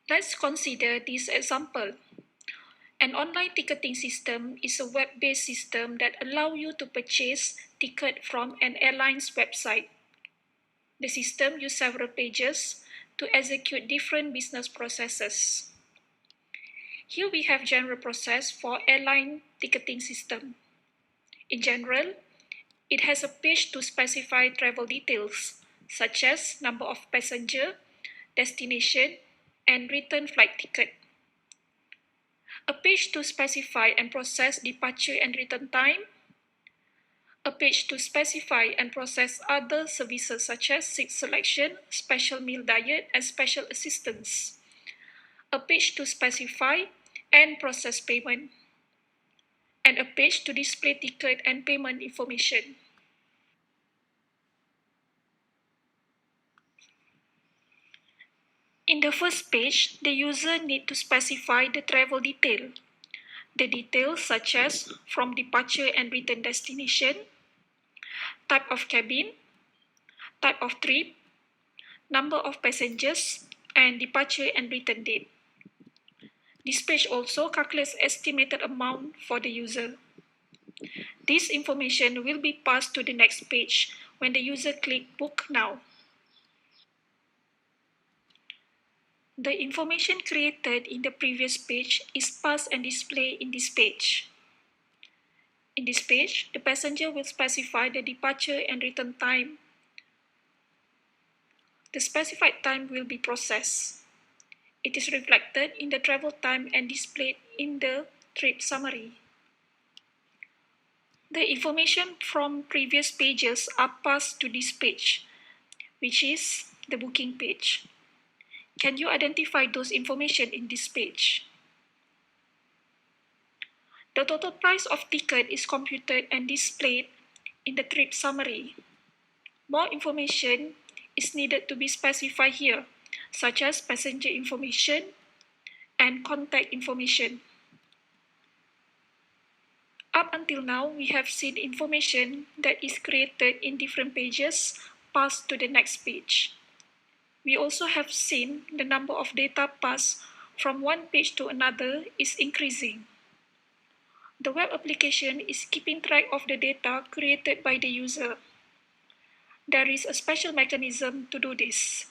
Let's consider this example. An online ticketing system is a web-based system that allows you to purchase tickets from an airline's website. The system uses several pages to execute different business processes. Here we have general process for airline ticketing system. In general, it has a page to specify travel details, such as number of passenger, destination, and return flight ticket. A page to specify and process departure and return time. A page to specify and process other services such as seat selection, special meal diet, and special assistance. A page to specify and process payment. And a page to display ticket and payment information. In the first page, the user needs to specify the travel detail. The details such as from departure and return destination, type of cabin, type of trip, number of passengers, and departure and return date. This page also calculates estimated amount for the user. This information will be passed to the next page when the user clicks Book Now. The information created in the previous page is passed and displayed in this page. In this page, the passenger will specify the departure and return time. The specified time will be processed. It is reflected in the travel time and displayed in the trip summary. The information from previous pages are passed to this page, which is the booking page. Can you identify those information in this page? The total price of ticket is computed and displayed in the trip summary. More information is needed to be specified here, such as passenger information and contact information. Up until now, we have seen information that is created in different pages passed to the next page. We also have seen the number of data passed from one page to another is increasing. The web application is keeping track of the data created by the user. There is a special mechanism to do this.